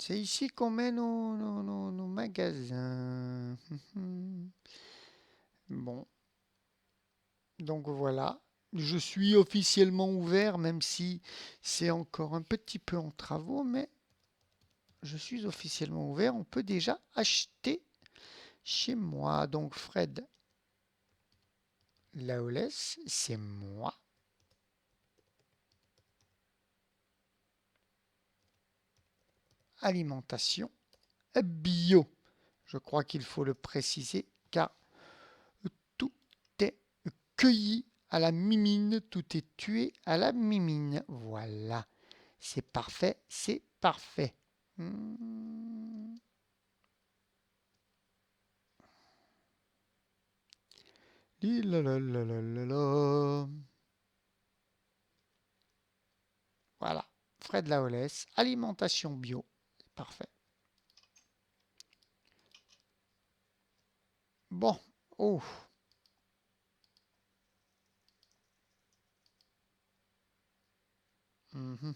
C'est ici qu'on met nos magasins. Bon, donc voilà. Je suis officiellement ouvert, même si c'est encore un petit peu en travaux, mais je suis officiellement ouvert. On peut déjà acheter chez moi. Donc Fred Laolès, c'est moi. Alimentation bio. Je crois qu'il faut le préciser car tout est cueilli à la mimine, tout est tué à la mimine. Voilà, c'est parfait, c'est parfait. Hmm. Lilalalala. Voilà, Fred Laolès, alimentation bio, parfait. Bon, oh, mhm.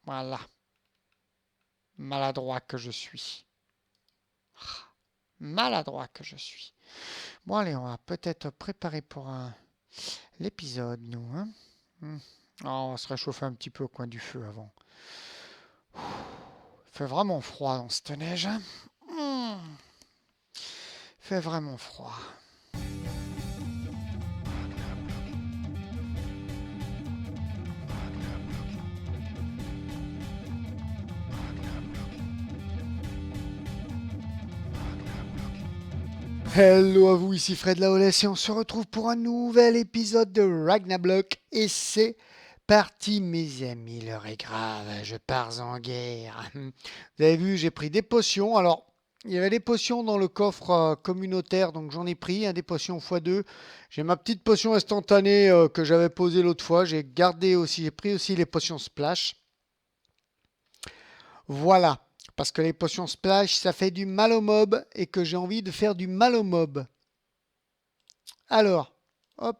Voilà, maladroit que je suis. Maladroit que je suis. Bon, allez, on va peut-être préparer pour l'épisode, nous. Hein. Hmm. Oh, on va se réchauffer un petit peu au coin du feu avant. Il fait vraiment froid dans cette neige. Hein. Hmm. Il fait vraiment froid. Hello à vous, ici Fred Laolès et on se retrouve pour un nouvel épisode de Ragnarok. Et c'est parti mes amis, l'heure est grave, je pars en guerre. Vous avez vu, j'ai pris des potions. Alors, il y avait des potions dans le coffre communautaire, donc j'en ai pris, des potions x2. J'ai ma petite potion instantanée que j'avais posée l'autre fois. J'ai gardé aussi, j'ai pris aussi les potions splash. Voilà, parce que les potions splash, ça fait du mal au mob et que j'ai envie de faire du mal au mob. Alors, hop,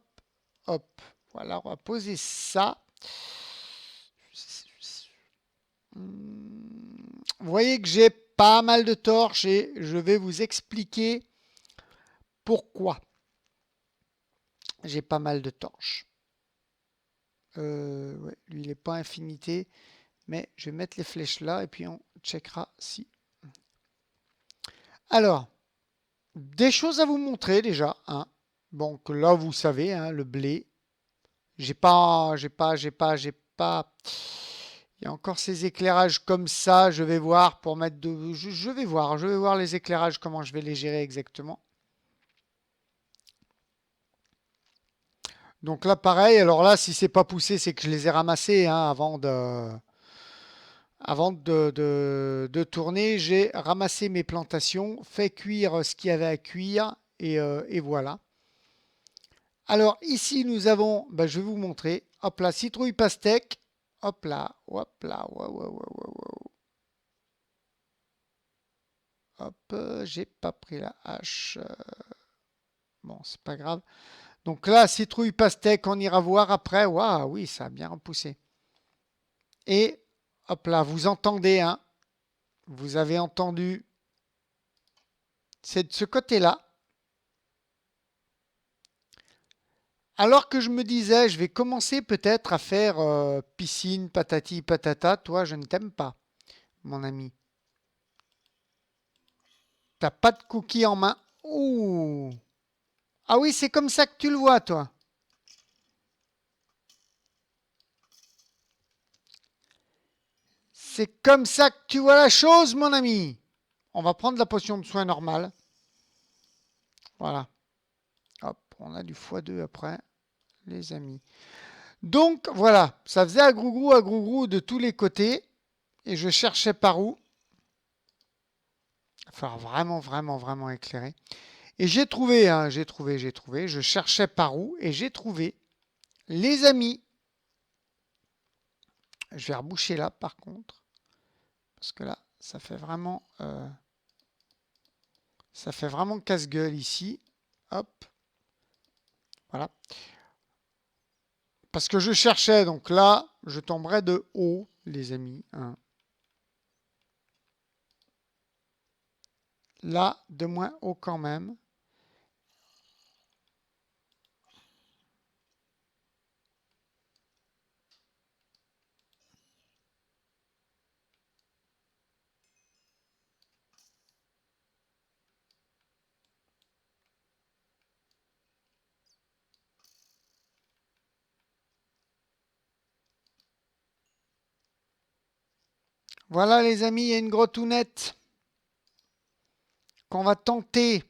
hop. Voilà, on va poser ça. Vous voyez que j'ai pas mal de torches et je vais vous expliquer pourquoi j'ai pas mal de torches. Ouais, lui, il n'est pas infinité, mais je vais mettre les flèches là et puis on checkera si. Alors, des choses à vous montrer déjà. Hein. Bon, que là, vous savez, hein, le blé. J'ai pas. Il y a encore ces éclairages comme ça. Je vais voir pour mettre de. Je vais voir les éclairages, comment je vais les gérer exactement. Donc là, pareil. Alors là, si c'est pas poussé, c'est que je les ai ramassés hein, avant de tourner. J'ai ramassé mes plantations, fait cuire ce qu'il y avait à cuire et voilà. Alors ici, nous avons, ben, je vais vous montrer. Hop là, citrouille pastèque. Hop là, hop là, ouais, ouais, ouais, ouais, ouais. Hop, j'ai pas pris la hache. Bon, c'est pas grave. Donc là, citrouille pastèque, on ira voir après. Waouh, oui, ça a bien repoussé. Et hop là, vous entendez, hein, vous avez entendu, c'est de ce côté-là. Alors que je me disais, je vais commencer peut-être à faire piscine, patati patata. Toi, je ne t'aime pas, mon ami. T'as pas de cookies en main. Ouh. Ah oui, c'est comme ça que tu le vois, toi. C'est comme ça que tu vois la chose, mon ami. On va prendre la potion de soin normale. Voilà. Hop, on a du x2 après, les amis. Donc, voilà. Ça faisait à grougrou de tous les côtés. Et je cherchais par où. Il va falloir vraiment, vraiment, vraiment éclairer. Et j'ai trouvé, hein, j'ai trouvé. Je cherchais par où et j'ai trouvé. Les amis. Je vais reboucher là, par contre. Parce que là, ça fait vraiment casse-gueule ici. Hop, voilà. Parce que je cherchais, donc là, je tomberai de haut, les amis. Hein. Là, de moins haut quand même. Voilà, les amis, il y a une grotte nette qu'on va tenter.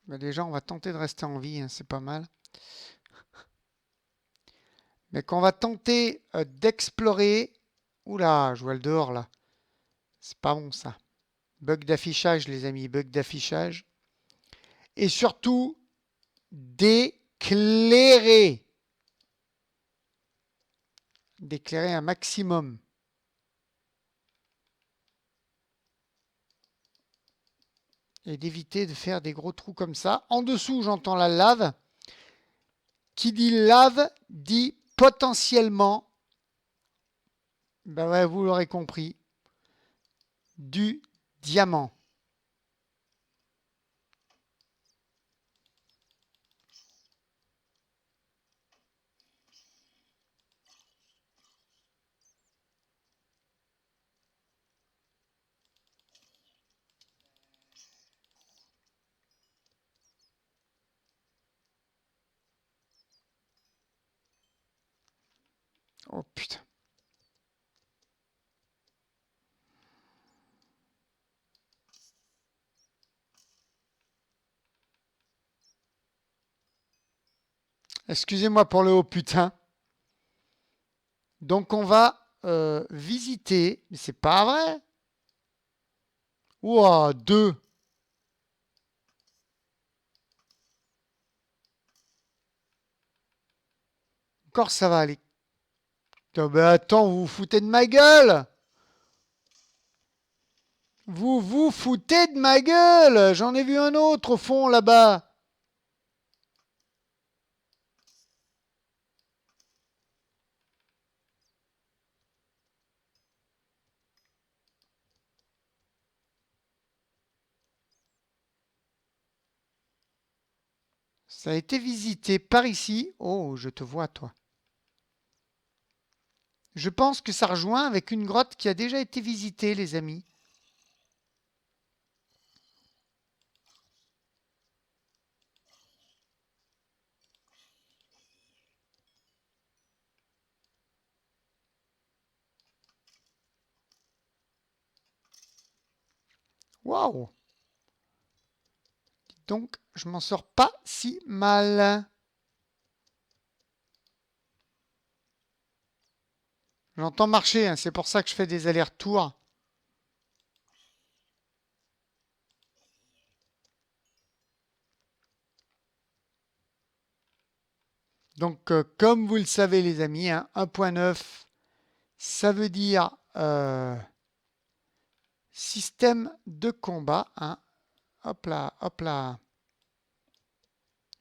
Mais déjà, on va tenter de rester en vie, hein, c'est pas mal. Mais qu'on va tenter d'explorer. Oula, je vois le dehors là. C'est pas bon ça. Bug d'affichage, les amis, bug d'affichage. Et surtout, d'éclairer. D'éclairer un maximum. Et d'éviter de faire des gros trous comme ça. En dessous, j'entends la lave. Qui dit lave dit potentiellement, ben ouais, vous l'aurez compris, du diamant. Oh putain. Excusez-moi pour le haut putain. Donc on va visiter, mais c'est pas vrai. Ouah, deux. Encore ça va aller. Putain, ben attends, vous vous foutez de ma gueule. Vous vous foutez de ma gueule. J'en ai vu un autre au fond là-bas. Ça a été visité par ici. Oh, je te vois toi. Je pense que ça rejoint avec une grotte qui a déjà été visitée, les amis. Waouh! Donc, je m'en sors pas si mal. J'entends marcher, hein, c'est pour ça que je fais des allers-retours. Donc, comme vous le savez, les amis, hein, 1.9, ça veut dire système de combat. Hein. Hop là, hop là.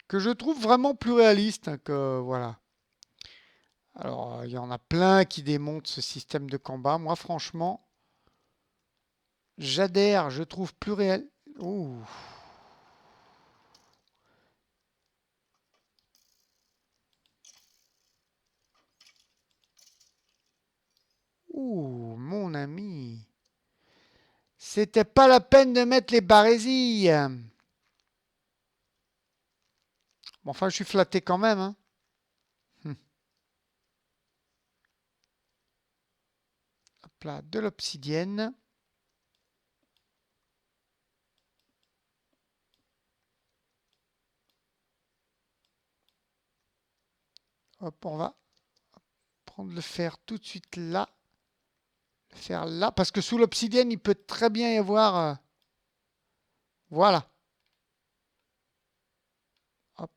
Que je trouve vraiment plus réaliste hein, que voilà. Alors, il y en a plein qui démontent ce système de combat. Moi, franchement, j'adhère, je trouve plus réel. Ouh, ouh, mon ami. C'était pas la peine de mettre les barésilles. Bon, enfin, je suis flatté quand même. Hein. Hum. Hop là, de l'obsidienne. Hop, on va prendre le fer tout de suite là. Le fer là. Parce que sous l'obsidienne, il peut très bien y avoir. Voilà. Hop.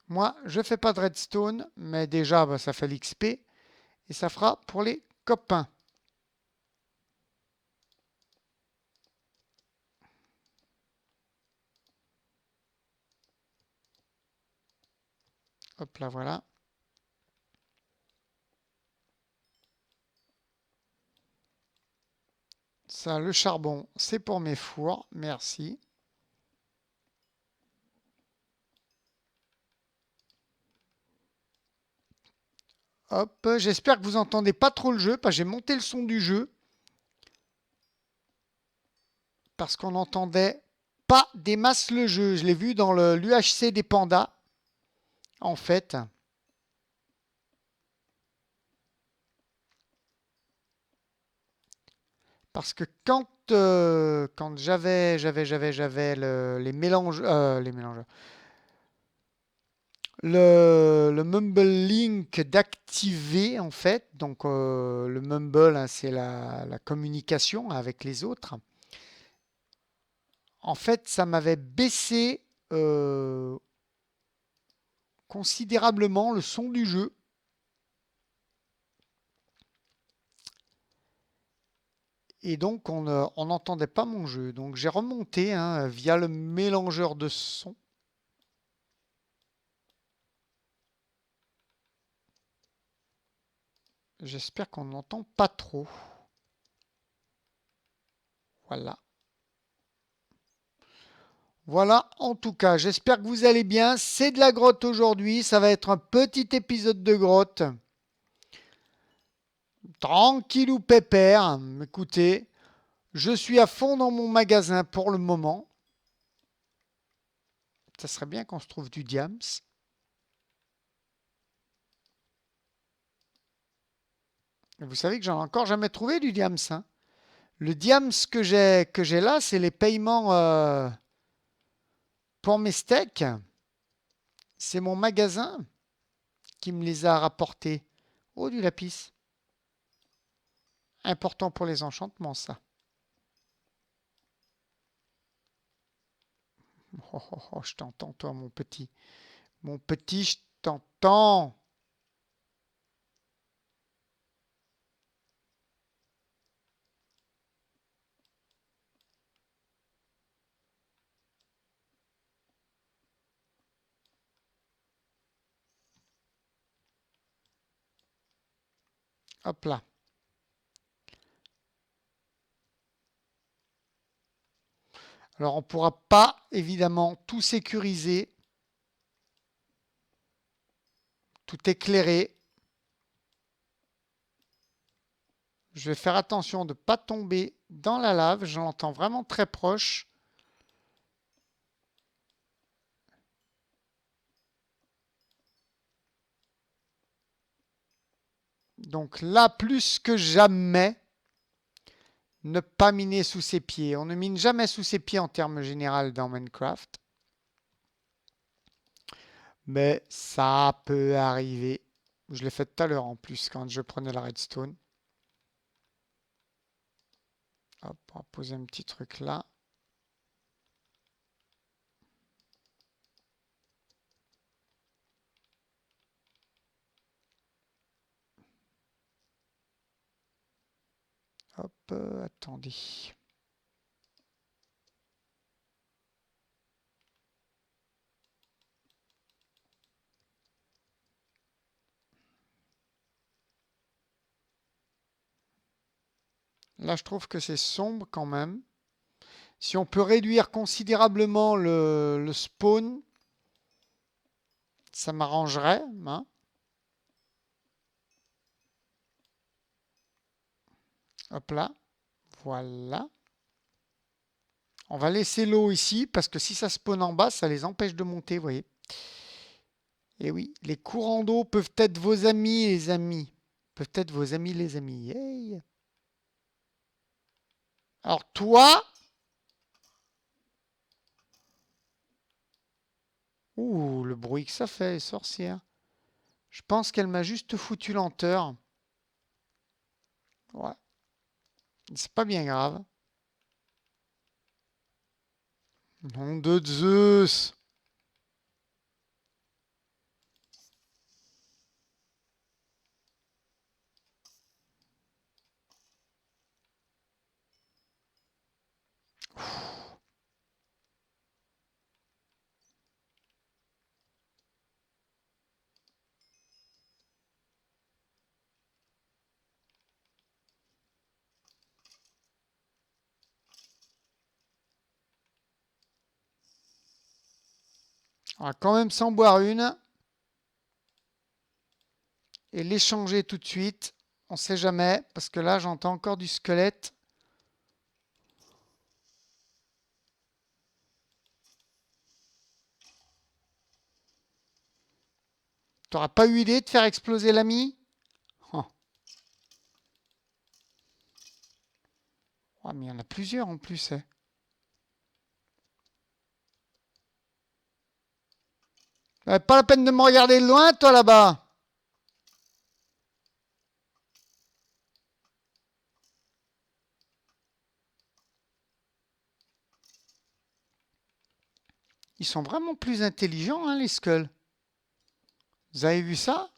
Moi, je fais pas de redstone, mais déjà, bah, ça fait l'XP et ça fera pour les copains. Hop là, voilà. Ça, le charbon, c'est pour mes fours. Merci. Hop, j'espère que vous entendez pas trop le jeu, parce que j'ai monté le son du jeu, parce qu'on n'entendait pas des masses le jeu. Je l'ai vu dans l'UHC des pandas, en fait. Parce que quand j'avais les mélanges, le Mumble Link d'activer, en fait. Donc, le Mumble, hein, c'est la communication avec les autres. En fait, ça m'avait baissé euh, considérablement le son du jeu. Et donc, on n'entendait pas mon jeu. Donc, j'ai remonté hein, via le mélangeur de son. J'espère qu'on n'entend pas trop. Voilà. Voilà, en tout cas, j'espère que vous allez bien. C'est de la grotte aujourd'hui. Ça va être un petit épisode de grotte. Tranquillou pépère. Écoutez, je suis à fond dans mon magasin pour le moment. Ça serait bien qu'on se trouve du diams. Et vous savez que j'en ai encore jamais trouvé du diams. Hein. Le diams que j'ai là, c'est les paiements pour mes steaks. C'est mon magasin qui me les a rapportés. Oh, du lapis. Important pour les enchantements, ça. Oh, oh, oh, je t'entends, toi, mon petit. Mon petit, je t'entends. Hop là. Alors, on ne pourra pas, évidemment, tout sécuriser, tout éclairer. Je vais faire attention de ne pas tomber dans la lave. Je l'entends vraiment très proche. Donc là, plus que jamais, ne pas miner sous ses pieds. On ne mine jamais sous ses pieds en termes généraux dans Minecraft. Mais ça peut arriver. Je l'ai fait tout à l'heure en plus quand je prenais la redstone. Hop, on va poser un petit truc là. Hop, attendez. Là, je trouve que c'est sombre quand même. Si on peut réduire considérablement le spawn, ça m'arrangerait. Hein. Hop là. Voilà. On va laisser l'eau ici parce que si ça spawn en bas, ça les empêche de monter, vous voyez. Et oui, les courants d'eau peuvent être vos amis, les amis. Peuvent être vos amis, les amis. Hey. Alors toi, ouh, le bruit que ça fait, sorcière. Je pense qu'elle m'a juste foutu lenteur. Ouais, c'est pas bien grave. Nom de Zeus. On va quand même s'en boire une et l'échanger tout de suite. On sait jamais, parce que là, j'entends encore du squelette. T'auras pas eu idée de faire exploser l'ami? Oh. Oh, mais il y en a plusieurs en plus. Hein. Pas la peine de me regarder de loin, toi là-bas. Ils sont vraiment plus intelligents, hein, les skulls. Vous avez vu ça?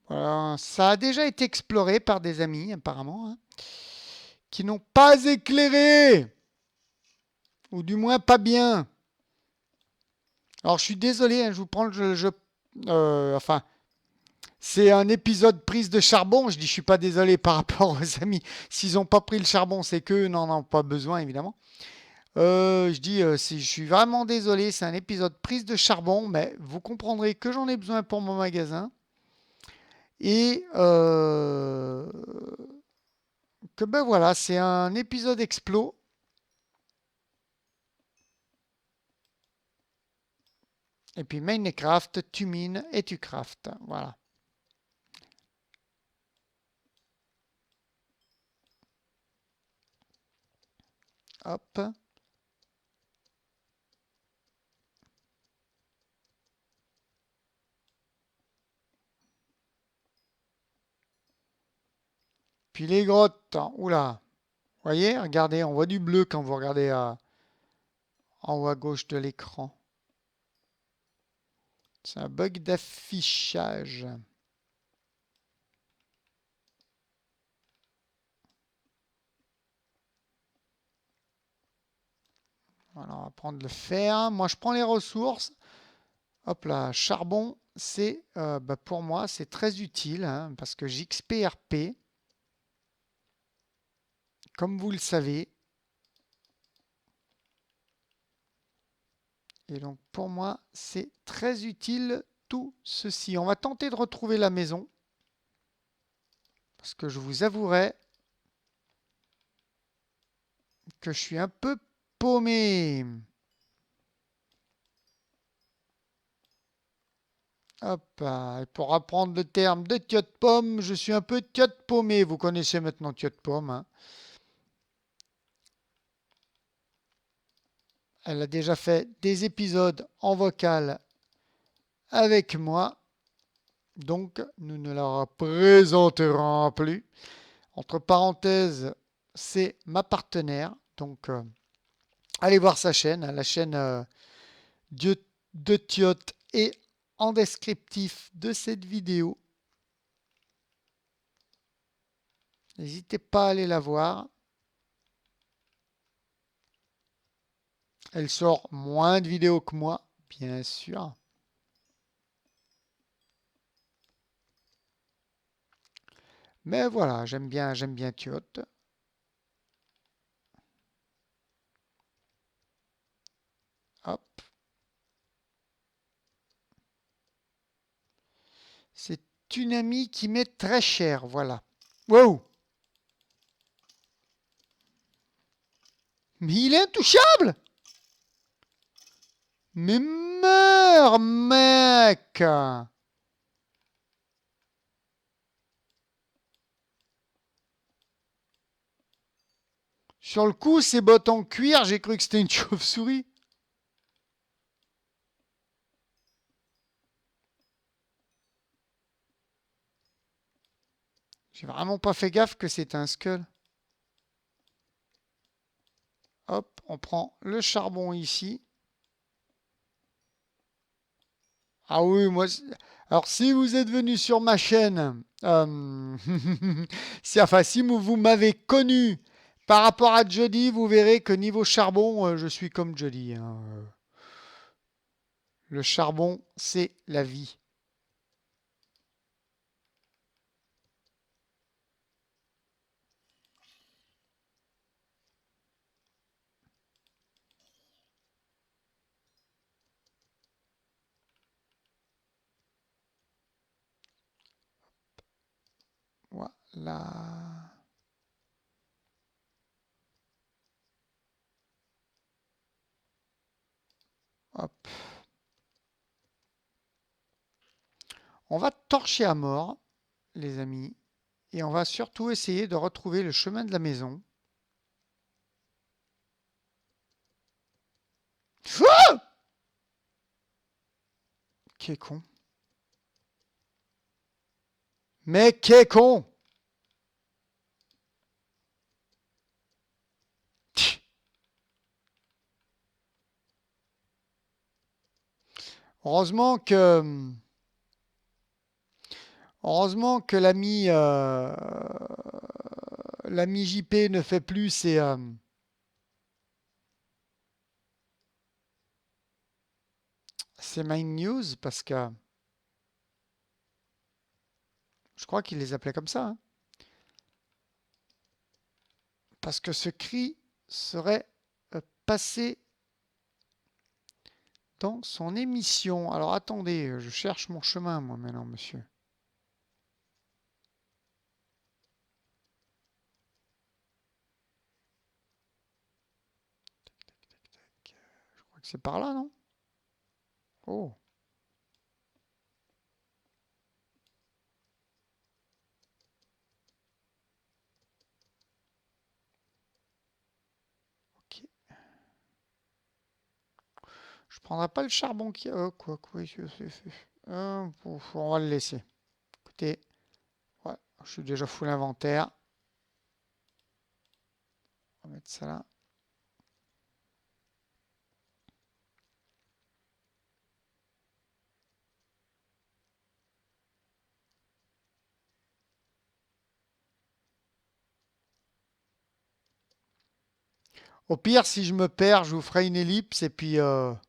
Voilà, ça a déjà été exploré par des amis, apparemment, hein, qui n'ont pas éclairé, ou du moins pas bien. Alors, je suis désolé, hein, je vous prends le jeu. Enfin, c'est un épisode prise de charbon. Je dis, je suis pas désolé par rapport aux amis. S'ils n'ont pas pris le charbon, c'est qu'eux n'en ont pas besoin, évidemment. Je dis, si je suis vraiment désolé, c'est un épisode prise de charbon, mais vous comprendrez que j'en ai besoin pour mon magasin. Et que ben voilà, c'est un épisode explo. Et puis Minecraft, tu mines et tu craftes. Voilà. Hop. Puis les grottes. Oula. Vous voyez, regardez, on voit du bleu quand vous regardez en haut à gauche de l'écran. C'est un bug d'affichage. Voilà, on va prendre le fer. Moi, je prends les ressources. Hop là, charbon, c'est bah, pour moi, c'est très utile hein, parce que j'XPRP, comme vous le savez. Et donc, pour moi, c'est très utile tout ceci. On va tenter de retrouver la maison. Parce que je vous avouerai que je suis un peu paumé. Hop, pour apprendre le terme de tiotte pomme, je suis un peu tiotte paumé. Vous connaissez maintenant tiotte pomme. Hein. Elle a déjà fait des épisodes en vocal avec moi. Donc, nous ne la représenterons plus. Entre parenthèses, c'est ma partenaire. Donc, allez voir sa chaîne. La chaîne de Tiotte est en descriptif de cette vidéo. N'hésitez pas à aller la voir. Elle sort moins de vidéos que moi, bien sûr. Mais voilà, j'aime bien Tiotte. Hop. C'est une amie qui m'est très chère, voilà. Wow! Mais il est intouchable! Mais meurs, mec! Sur le coup, ces bottes en cuir, j'ai cru que c'était une chauve-souris. J'ai vraiment pas fait gaffe que c'était un skull. Hop, on prend le charbon ici. Ah oui, moi. Alors, si vous êtes venu sur ma chaîne, si vous m'avez connu par rapport à Jody, vous verrez que niveau charbon, je suis comme Jody. Hein. Le charbon, c'est la vie. Voilà. Hop. On va torcher à mort, les amis. Et on va surtout essayer de retrouver le chemin de la maison. Ah, qui est con. Mais qui est con. Heureusement que, heureusement que l'ami JP ne fait plus ses Mind News parce que je crois qu'il les appelait comme ça. Hein. Parce que ce cri serait passé dans son émission. Alors attendez, je cherche mon chemin moi maintenant, monsieur. Je crois que c'est par là, non? Oh. Ok. Je prendrai pas le charbon qui... quoi, on va le laisser. Écoutez, ouais, je suis déjà full inventaire. On va mettre ça là. Au pire, si je me perds, je vous ferai une ellipse et puis hop,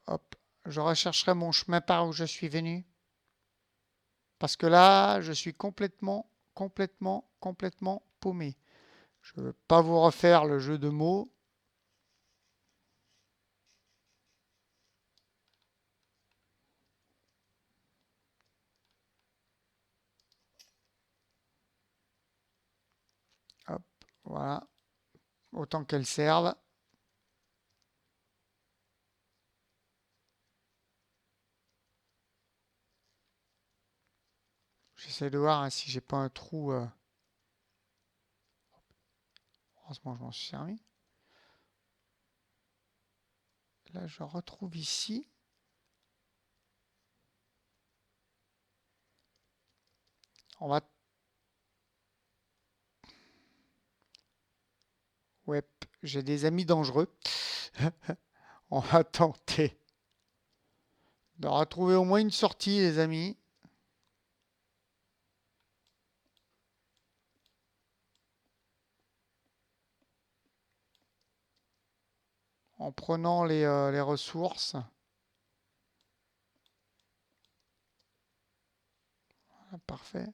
hop, je rechercherai mon chemin par où je suis venu. Parce que là, je suis complètement paumé. Je ne veux pas vous refaire le jeu de mots. Hop, voilà. Autant qu'elles servent. J'essaie de voir hein, si j'ai pas un trou. Heureusement, je m'en suis servi. Là, je retrouve ici. On va... Ouais, j'ai des amis dangereux. On va tenter de retrouver au moins une sortie, les amis. En prenant les ressources. Voilà, parfait.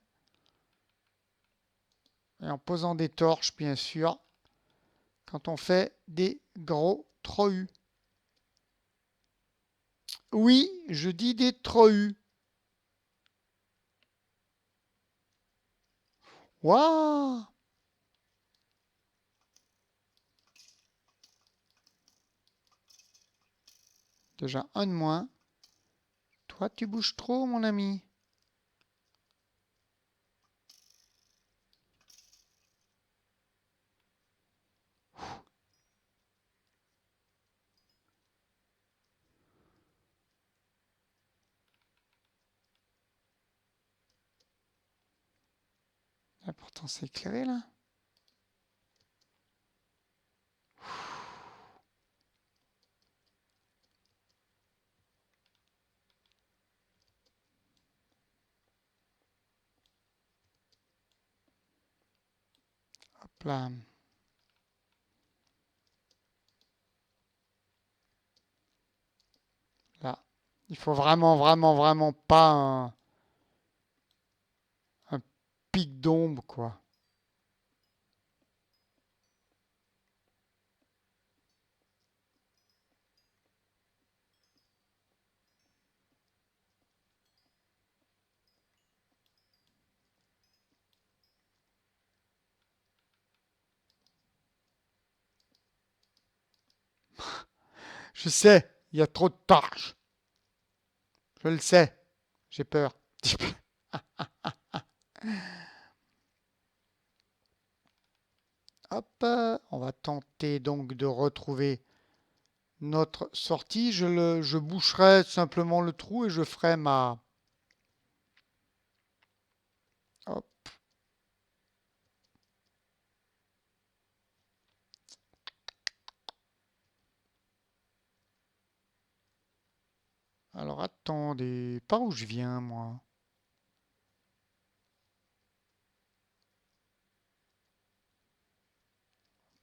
Et en posant des torches, bien sûr, quand on fait des gros trohus. Oui, je dis des trohus. Waouh! Déjà un de moins. Toi, tu bouges trop, mon ami. Pourtant, c'est éclairé, là. Hop là. Il faut vraiment pas un pic d'ombre, quoi. Je sais, il y a trop de torches. Je le sais. J'ai peur. Hop, on va tenter donc de retrouver notre sortie. Je boucherai simplement le trou et je ferai ma... Hop. Alors attendez, par où je viens moi?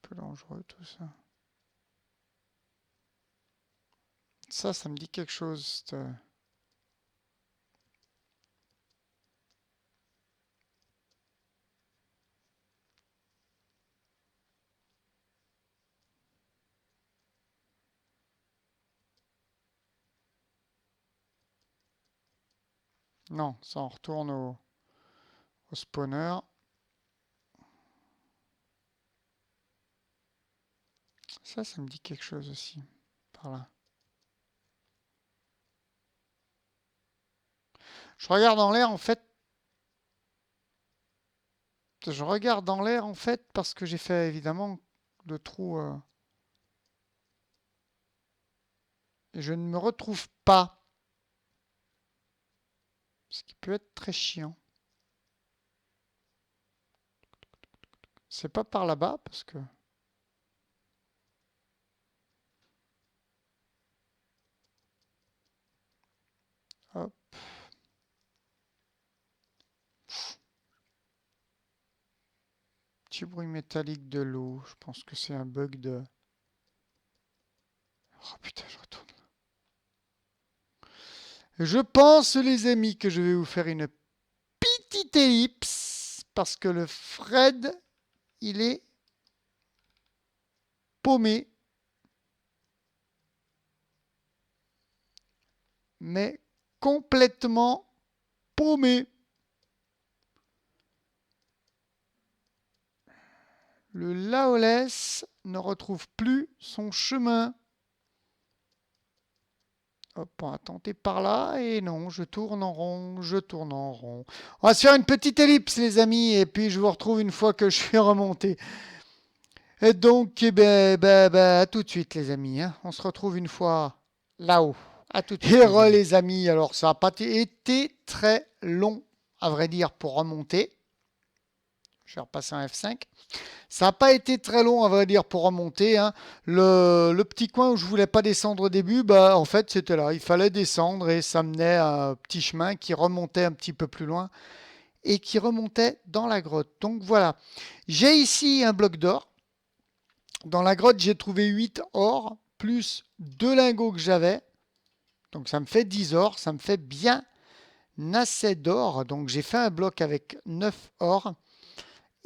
Un peu dangereux tout ça. Ça me dit quelque chose. Non, ça on retourne au spawner. Ça me dit quelque chose aussi. Par là. Je regarde en l'air en fait. Je regarde dans l'air en fait parce que j'ai fait évidemment le trou et je ne me retrouve pas. Ce qui peut être très chiant. C'est pas par là-bas parce que... Hop. Petit bruit métallique de l'eau. Je pense que c'est un bug de... Oh putain, je retourne. Je pense, les amis, que je vais vous faire une petite ellipse parce que le Fred, il est paumé. Mais complètement paumé. Le Laolès ne retrouve plus son chemin. Hop, on va tenter par là, et non, je tourne en rond, je tourne en rond. On va se faire une petite ellipse, les amis, et puis je vous retrouve une fois que je suis remonté. Et donc, à tout de suite, les amis. Hein. On se retrouve une fois là-haut. À tout de suite. Et les amis, alors ça n'a pas été très long, à vrai dire, pour remonter. Je vais repasser un F5. Ça n'a pas été très long, à vrai dire, pour remonter. Hein. Le petit coin où je voulais pas descendre au début, bah, en fait, c'était là. Il fallait descendre et ça menait à un petit chemin qui remontait un petit peu plus loin et qui remontait dans la grotte. Donc voilà. J'ai ici un bloc d'or. Dans la grotte, j'ai trouvé 8 or, plus 2 lingots que j'avais. Donc ça me fait 10 or. Ça me fait bien assez d'or. Donc j'ai fait un bloc avec 9 or.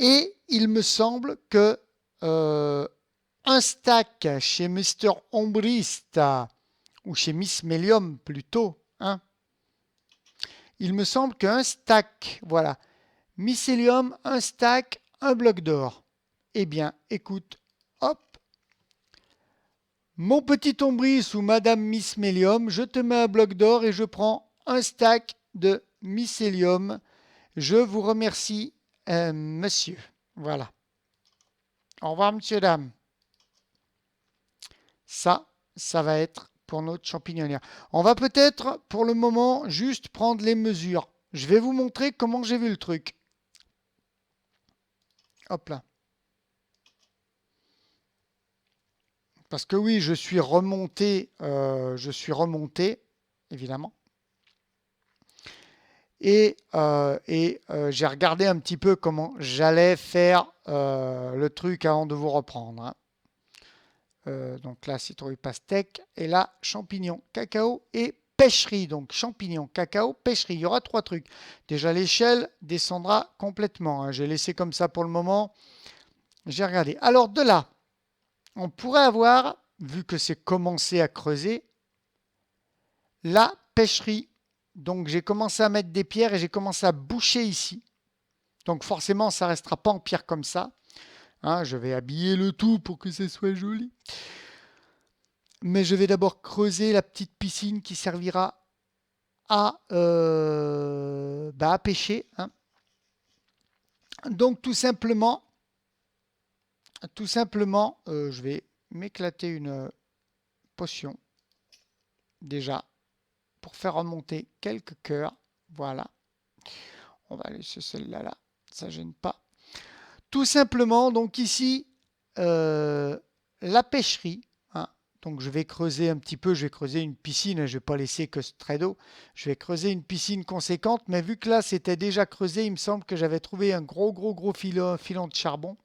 Et il me semble que un stack chez Mr. Ombriste, ou chez Miss Melium plutôt, hein, il me semble qu'un stack, voilà, Mycelium, un stack, un bloc d'or. Eh bien, écoute, hop, mon petit Ombris ou Madame Miss Melium, je te mets un bloc d'or et je prends un stack de Mycelium. Je vous remercie, monsieur. Voilà. Au revoir, monsieur, dame. Ça va être pour notre champignon. On va peut-être, pour le moment, juste prendre les mesures. Je vais vous montrer comment j'ai vu le truc. Hop là. Parce que oui, je suis remonté, évidemment. Et j'ai regardé un petit peu comment j'allais faire le truc avant de vous reprendre. Hein. Donc là, citrouille pastèque. Et là, champignons, cacao et pêcherie. Donc champignons, cacao, pêcherie. Il y aura 3 trucs. Déjà, l'échelle descendra complètement, hein. J'ai laissé comme ça pour le moment. J'ai regardé. Alors de là, on pourrait avoir, vu que c'est commencé à creuser, la pêcherie. Donc j'ai commencé à mettre des pierres et j'ai commencé à boucher ici. Donc forcément, ça ne restera pas en pierre comme ça, hein. Je vais habiller le tout pour que ce soit joli. Mais je vais d'abord creuser la petite piscine qui servira à pêcher, hein. Donc tout simplement, je vais m'éclater une potion déjà pour faire remonter quelques cœurs. Voilà. On va laisser celle-là là. Ça gêne pas. Tout simplement, donc ici, la pêcherie, hein. Donc je vais creuser un petit peu, je vais creuser une piscine, je ne vais pas laisser que ce trait d'eau. Je vais creuser une piscine conséquente, mais vu que là c'était déjà creusé, il me semble que j'avais trouvé un gros filon de charbon.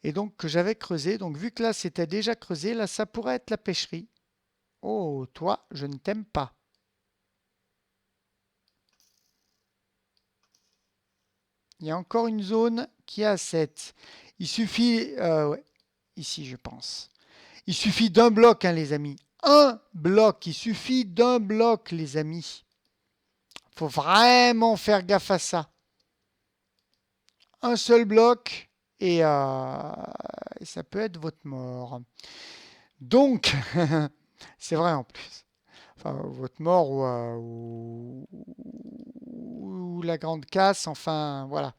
Et donc que j'avais creusé. Donc vu que là c'était déjà creusé, là ça pourrait être la pêcherie. Oh, toi, je ne t'aime pas. Il y a encore une zone qui est à 7. Il suffit, ouais, ici je pense. Il suffit d'un bloc, hein, les amis. Un bloc, il suffit d'un bloc, les amis. Il faut vraiment faire gaffe à ça. Un seul bloc et ça peut être votre mort. Donc, c'est vrai en plus. Enfin, votre mort ou la grande casse, enfin, voilà.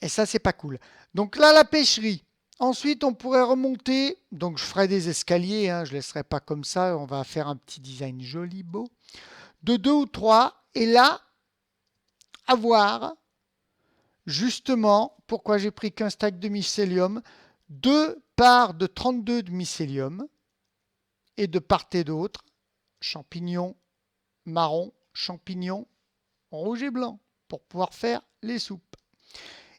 Et ça, c'est pas cool. Donc là, la pêcherie. Ensuite, on pourrait remonter. Donc, je ferai des escaliers, hein, je ne laisserai pas comme ça. On va faire un petit design joli, beau. De 2 ou 3. Et là, à voir, justement, pourquoi j'ai pris qu'un stack de mycélium. 2 parts de 32 de mycélium. Et de part et d'autre, champignons marron, champignons rouge et blanc. Pour pouvoir faire les soupes.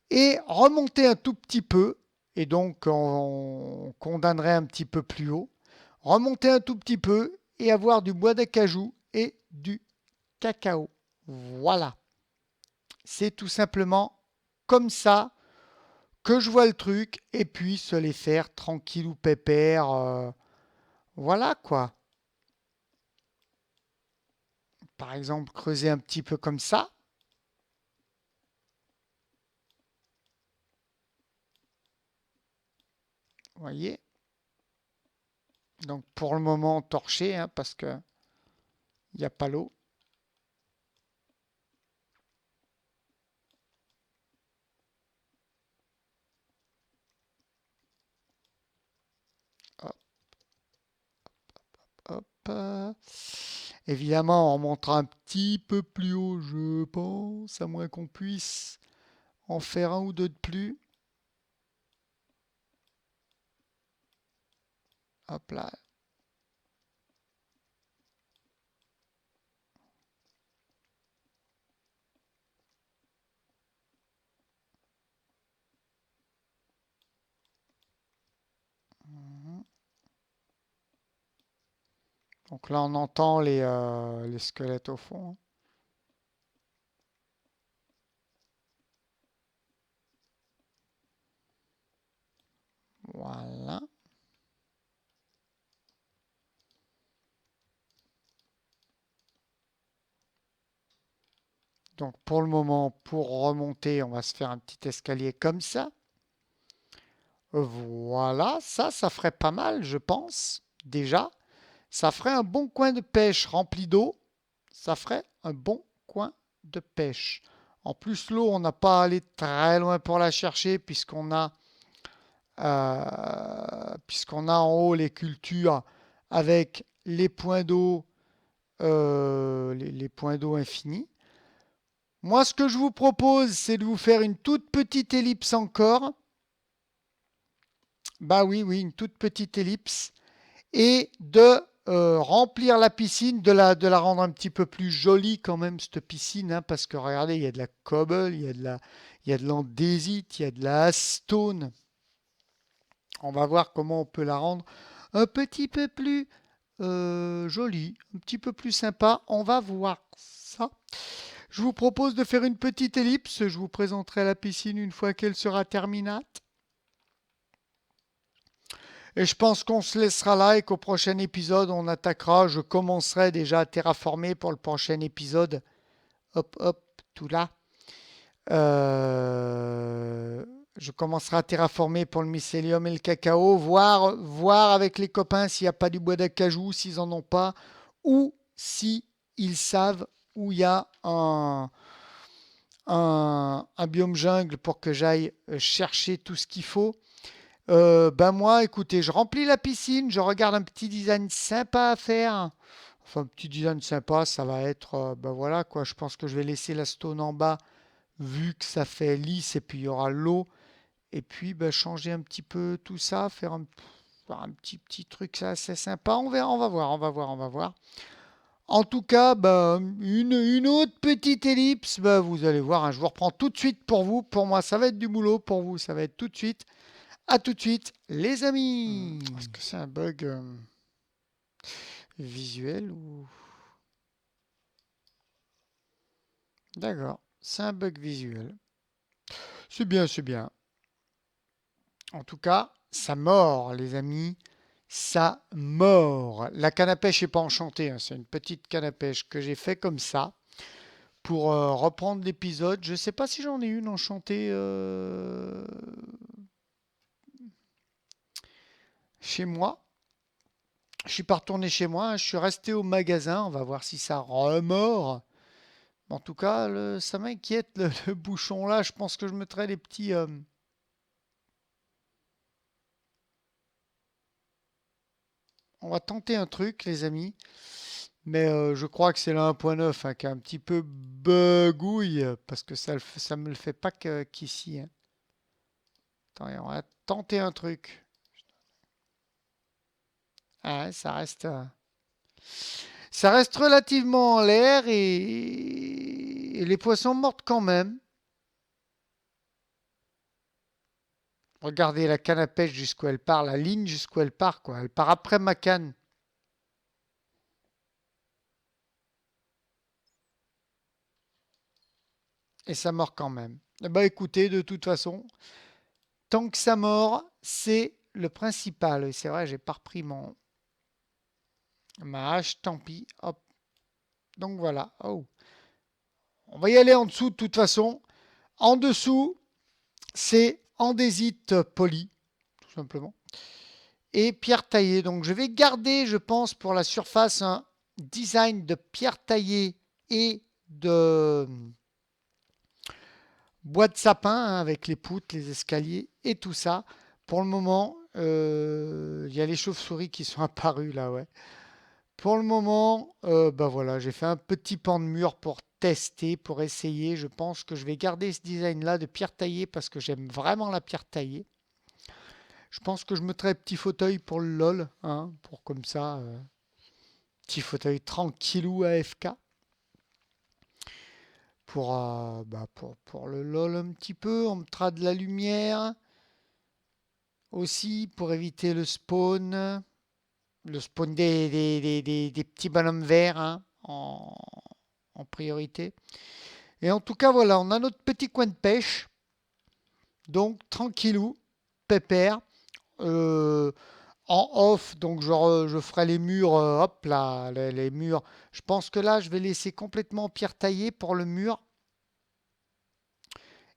Et remonter un tout petit peu, et donc on condamnerait un petit peu plus haut, remonter un tout petit peu et avoir du bois d'acajou et du cacao. Voilà. C'est tout simplement comme ça que je vois le truc, et puis se les faire tranquille ou pépère. Voilà quoi. Par exemple, creuser un petit peu comme ça. Vous voyez. Donc pour le moment torché, hein, parce que il n'y a pas l'eau. Hop, hop. Évidemment, on montera un petit peu plus haut, je pense, à moins qu'on puisse en faire un ou deux de plus. Hop là. Donc là, on entend les squelettes au fond, hein. Voilà. Donc pour le moment, pour remonter, on va se faire un petit escalier comme ça. Voilà, ça ferait pas mal, je pense, déjà. Ça ferait un bon coin de pêche rempli d'eau. Ça ferait un bon coin de pêche. En plus, l'eau, on n'a pas à aller très loin pour la chercher puisqu'on a en haut les cultures avec les points d'eau infinis. Moi, ce que je vous propose, c'est de vous faire une toute petite ellipse encore. Bah oui, oui, une toute petite ellipse. Et de remplir la piscine, de la rendre un petit peu plus jolie quand même, cette piscine, hein, parce que regardez, il y a de la cobble, il y a de l'andésite, il y a de la stone. On va voir comment on peut la rendre un petit peu plus joli, un petit peu plus sympa. On va voir ça. Je vous propose de faire une petite ellipse. Je vous présenterai la piscine une fois qu'elle sera terminate. Et je pense qu'on se laissera là et qu'au prochain épisode, on attaquera. Je commencerai déjà à terraformer pour le prochain épisode. Hop, hop, tout là. Euh, je commencerai à terraformer pour le mycélium et le cacao, voir avec les copains s'il n'y a pas du bois d'acajou, s'ils en ont pas, ou si ils savent où il y a un biome jungle pour que j'aille chercher tout ce qu'il faut. Ben moi, écoutez, je remplis la piscine, je regarde un petit design sympa à faire. Enfin, un petit design sympa, ça va être, ben voilà quoi. Je pense que je vais laisser la stone en bas vu que ça fait lisse et puis il y aura l'eau. Et puis ben, changer un petit peu tout ça, faire un petit truc ça assez sympa. On verra, on va voir, on va voir, on va voir. En tout cas, ben, une autre petite ellipse, ben, vous allez voir, hein, je vous reprends tout de suite pour vous. Pour moi, ça va être du boulot. Pour vous, ça va être tout de suite. À tout de suite, les amis. Est-ce que c'est un bug visuel ou... D'accord, c'est un bug visuel. C'est bien, c'est bien. En tout cas, ça mord, les amis. Ça mord. La canne à pêche n'est pas enchantée, hein. C'est une petite canne à pêche que j'ai fait comme ça pour reprendre l'épisode. Je ne sais pas si j'en ai une enchantée chez moi. Je suis pas retourné chez moi, hein. Je suis resté au magasin. On va voir si ça remord. En tout cas, ça m'inquiète le bouchon là. Je pense que je mettrai les petits. On va tenter un truc, les amis. Mais je crois que c'est la 1.9 hein, qui est un petit peu bugouille. Parce que ça me le fait pas qu'ici, hein. Attendez, on va tenter un truc. Ah, ouais, ça reste relativement en l'air et les poissons mordent quand même. Regardez la canne à pêche jusqu'où elle part, la ligne jusqu'où elle part, quoi. Elle part après ma canne. Et ça mord quand même. Eh ben, écoutez, de toute façon, tant que ça mord, c'est le principal. Et c'est vrai, j'ai pas repris ma hache, tant pis. Hop. Donc voilà. Oh. On va y aller en dessous de toute façon. En dessous, c'est andésite poli, tout simplement. Et pierre taillée. Donc je vais garder, je pense, pour la surface, un design de pierre taillée et de bois de sapin hein, avec les poutres, les escaliers et tout ça. Pour le moment, il y a les chauves-souris qui sont apparues là, ouais. Pour le moment, bah voilà, j'ai fait un petit pan de mur pour tester, pour essayer. Je pense que je vais garder ce design-là de pierre taillée parce que j'aime vraiment la pierre taillée. Je pense que je mettrai un petit fauteuil pour le LOL, hein, pour comme ça, petit fauteuil tranquillou AFK pour le LOL un petit peu. On mettra de la lumière aussi pour éviter le spawn des petits bonhommes verts hein, en priorité. Et en tout cas, voilà, on a notre petit coin de pêche. Donc, tranquillou, pépère. Euh, En off, donc je ferai les murs, hop là, les murs. Je pense que là, je vais laisser complètement en pierre taillée pour le mur.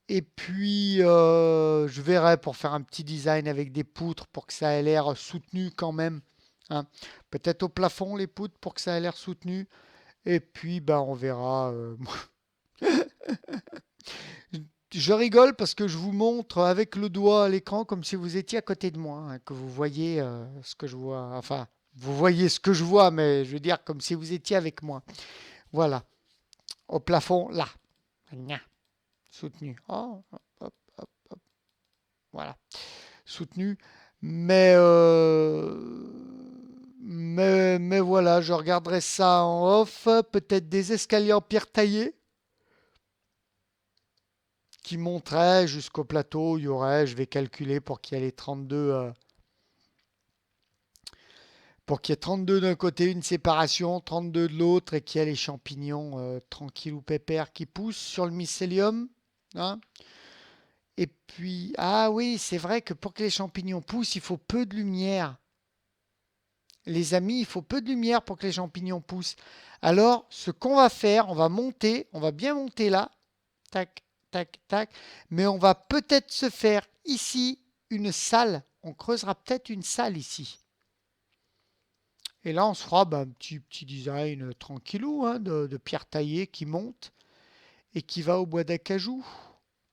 Et puis, je verrai pour faire un petit design avec des poutres pour que ça ait l'air soutenu quand même, hein. Peut-être au plafond les poutres pour que ça ait l'air soutenu. Et puis, bah, on verra. Je rigole parce que je vous montre avec le doigt à l'écran comme si vous étiez à côté de moi, hein, que vous voyez ce que je vois. Enfin, vous voyez ce que je vois, mais je veux dire comme si vous étiez avec moi. Voilà, au plafond, là. Gna, soutenu. Oh, hop, hop, hop, hop. Voilà, soutenu. Mais, mais voilà, je regarderai ça en off. Peut-être des escaliers en pierre taillée qui monteraient jusqu'au plateau. Il y aurait, je vais calculer pour qu'il y ait les 32 pour qu'il y ait 32 d'un côté, une séparation, 32 de l'autre, et qu'il y ait les champignons tranquilles ou pépères qui poussent sur le mycélium. Hein. Et puis, ah oui, c'est vrai que pour que les champignons poussent, il faut peu de lumière. Les amis, il faut peu de lumière pour que les champignons poussent. Alors, ce qu'on va faire, on va monter, on va bien monter là, tac, tac, tac, mais on va peut-être se faire ici une salle. On creusera peut-être une salle ici. Et là, on se fera un petit design tranquillou hein, de pierre taillée qui monte et qui va au bois d'acajou.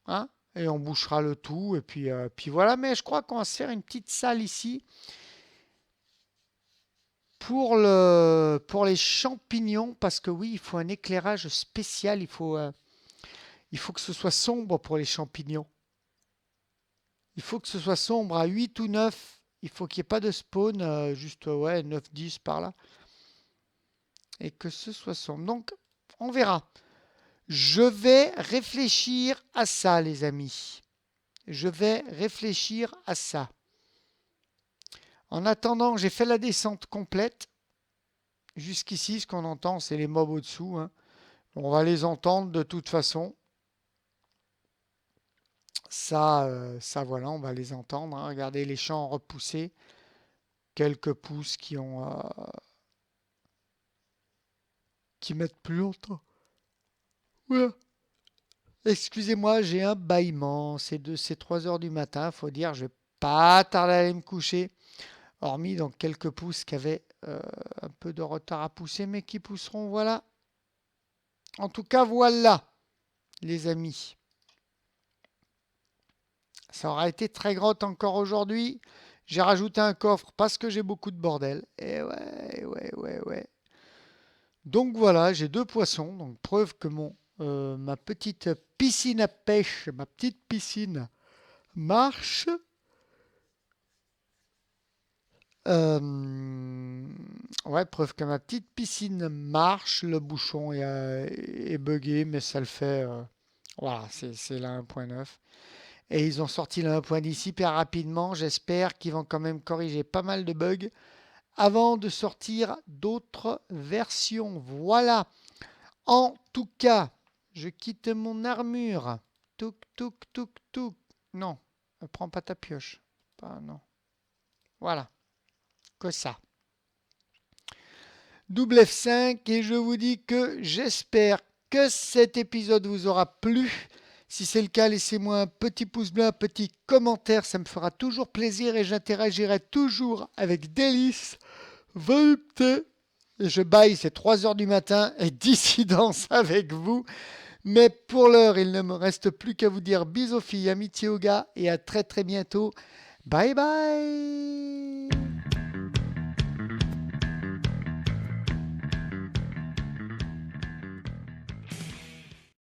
Hein, et on bouchera le tout. Et puis voilà. Mais je crois qu'on va se faire une petite salle ici pour les champignons. Parce que oui, il faut un éclairage spécial. Il faut que ce soit sombre pour les champignons. Il faut que ce soit sombre à 8 ou 9. Il faut qu'il n'y ait pas de spawn, juste ouais, 9-10 par là. Et que ce soit sombre. Donc, on verra. Je vais réfléchir à ça, les amis. Je vais réfléchir à ça. En attendant, j'ai fait la descente complète. Jusqu'ici, ce qu'on entend, c'est les mobs au-dessous. Hein. On va les entendre de toute façon. Ça voilà, on va les entendre. Hein. Regardez les champs repoussés. Quelques pousses qui mettent plus longtemps. Ouais. Excusez-moi, j'ai un bâillement. C'est 3 heures du matin. Faut dire, je vais pas tarder à aller me coucher. Hormis dans quelques pousses qui avaient un peu de retard à pousser, mais qui pousseront. Voilà. En tout cas, voilà, les amis. Ça aura été très grotte encore aujourd'hui. J'ai rajouté un coffre parce que j'ai beaucoup de bordel. Et ouais, ouais, ouais, ouais. Donc voilà, j'ai 2 poissons. Donc preuve que ma petite piscine à pêche, ma petite piscine marche. Ouais, preuve que ma petite piscine marche. Le bouchon est buggé, mais ça le fait. Voilà, c'est la 1.9. Et ils ont sorti la 1.10 hyper rapidement. J'espère qu'ils vont quand même corriger pas mal de bugs avant de sortir d'autres versions. Voilà. En tout cas, je quitte mon armure. Touk, touk, touk, touk. Non, ne prends pas ta pioche. Pas, non. Voilà, que ça. Double F5 et je vous dis que j'espère que cet épisode vous aura plu. Si c'est le cas, laissez-moi un petit pouce bleu, un petit commentaire, ça me fera toujours plaisir et j'interagirai toujours avec délice, volupté. Et je baille, c'est 3 heures du matin et dissidence avec vous. Mais pour l'heure, il ne me reste plus qu'à vous dire bisous filles, amitié aux gars et à très très bientôt. Bye bye.